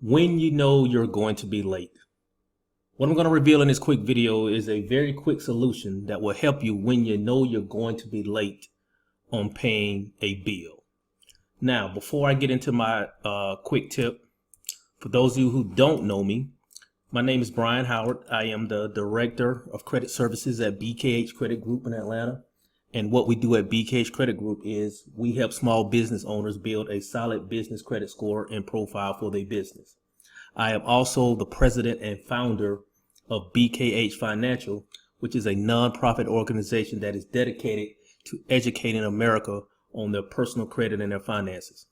when you know you're going to be late. What I'm going to reveal in this quick video is a very quick solution that will help you when you know you're going to be late on paying a bill. Now, before I get into my quick tip, for those of you who don't know me, my name is Brian Howard. I am the Director of Credit Services at BKH Credit Group in Atlanta. And what we do at BKH Credit Group is we help small business owners build a solid business credit score and profile for their business. I am also the president and founder of BKH Financial, which is a nonprofit organization that is dedicated to educating America on their personal credit and their finances.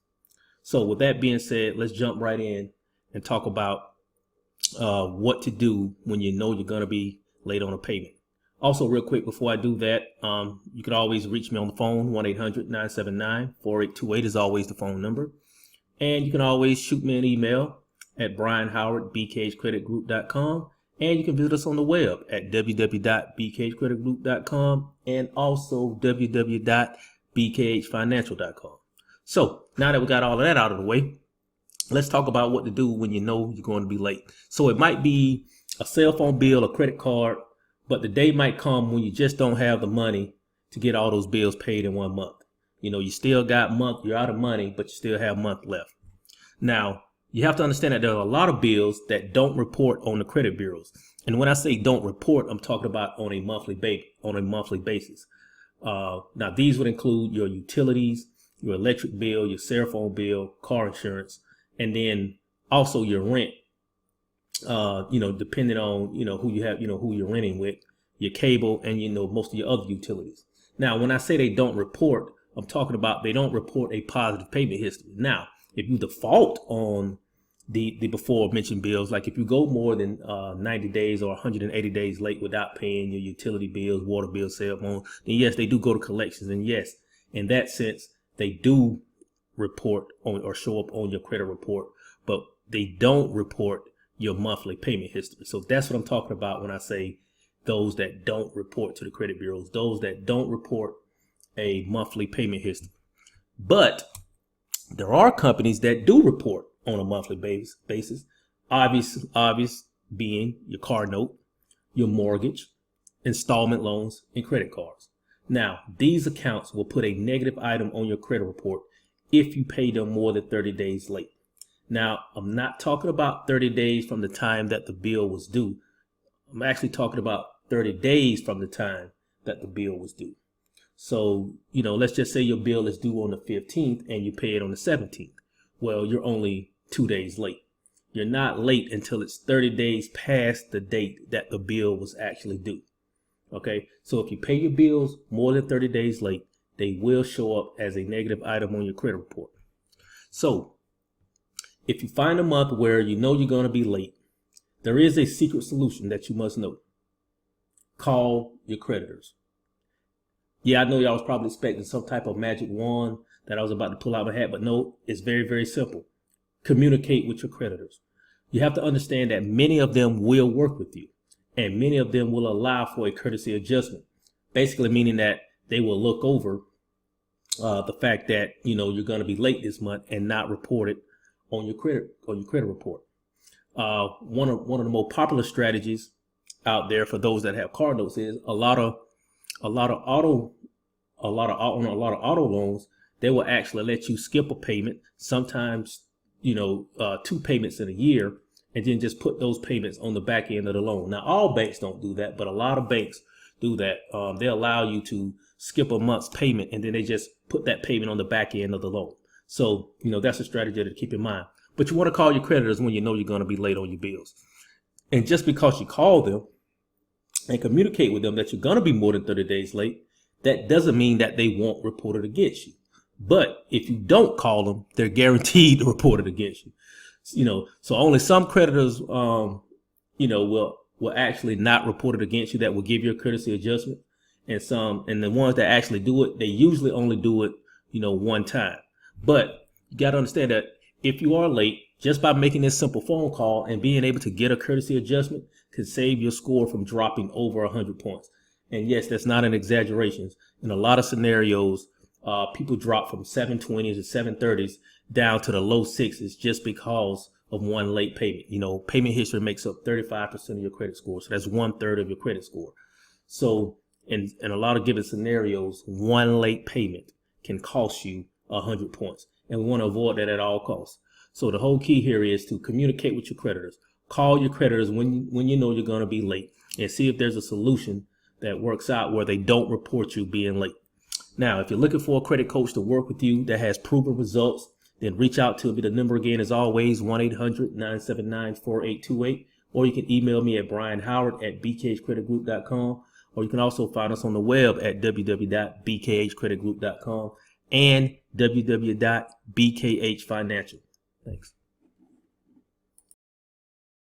So with that being said, let's jump right in and talk about what to do when you know you're going to be late on a payment. Also, real quick, before I do that, you can always reach me on the phone. 1-800-979-4828 is always the phone number. And you can always shoot me an email at brianhoward@bkhcreditgroup.com. And you can visit us on the web at www.bkhcreditgroup.com and also www.bkhfinancial.com. So now that we got all of that out of the way, let's talk about what to do when you know you're going to be late. So it might be a cell phone bill, a credit card, but the day might come when you just don't have the money to get all those bills paid in 1 month. You know, you still got month, you're out of money, but you still have a month left. Now, you have to understand that there are a lot of bills that don't report on the credit bureaus. And when I say don't report, I'm talking about on a monthly basis. Now, these would include your utilities, your electric bill, your cell phone bill, car insurance, and then also your rent. Depending on, who you have, who you're renting with, your cable, and, most of your other utilities. Now, when I say they don't report, I'm talking about they don't report a positive payment history. Now, if you default on the before mentioned bills, like if you go more than 90 days or 180 days late without paying your utility bills, water bills, cell phone, then yes, they do go to collections. And yes, in that sense, they do report on or show up on your credit report, but they don't report your monthly payment history. So that's what I'm talking about when I say those that don't report to the credit bureaus, those that don't report a monthly payment history. But there are companies that do report on a monthly basis. Obvious being your car note, your mortgage, installment loans, and credit cards. Now, these accounts will put a negative item on your credit report if you pay them more than 30 days late. Now, I'm not talking about 30 days from the time that the bill was due. I'm actually talking about 30 days from the time that the bill was due. So, let's just say your bill is due on the 15th and you pay it on the 17th. Well, you're only 2 days late. You're not late until it's 30 days past the date that the bill was actually due. Okay, so if you pay your bills more than 30 days late, they will show up as a negative item on your credit report. So, if you find a month where you know you're going to be late, there is a secret solution that you must know. Call your creditors. Yeah, I know y'all was probably expecting some type of magic wand that I was about to pull out of my hat, but no, it's very, very simple. Communicate with your creditors. You have to understand that many of them will work with you, and many of them will allow for a courtesy adjustment, basically meaning that they will look over the fact that, you're going to be late this month and not report it on your credit report. One of the more popular strategies out there for those that have car notes is a lot of auto loans. They will actually let you skip a payment, sometimes 2 payments in a year, and then just put those payments on the back end of the loan. Now, all banks don't do that, but a lot of banks do that. They allow you to skip a month's payment, and then they just put that payment on the back end of the loan. So, that's a strategy to keep in mind. But you want to call your creditors when you know you're going to be late on your bills. And just because you call them and communicate with them that you're going to be more than 30 days late, that doesn't mean that they won't report it against you. But if you don't call them, they're guaranteed to report it against you. So only some creditors, will actually not report it against you, that will give you a courtesy adjustment. And the ones that actually do it, they usually only do it, one time. But you got to understand that if you are late, just by making this simple phone call and being able to get a courtesy adjustment can save your score from dropping over 100 points. And yes, that's not an exaggeration. In a lot of scenarios, people drop from 720s to 730s down to the low 6s just because of one late payment. You know, payment history makes up 35% of your credit score. So that's 1/3 of your credit score. So in a lot of given scenarios, one late payment can cost you 100 points. And we want to avoid that at all costs. So the whole key here is to communicate with your creditors. Call your creditors when you know you're going to be late, and see if there's a solution that works out where they don't report you being late. Now, if you're looking for a credit coach to work with you that has proven results, then reach out to me. The number again is always 1-800-979-4828, or you can email me at brianhoward@bkhcreditgroup.com, or you can also find us on the web at www.bkhcreditgroup.com and www.bkhfinancial. Thanks.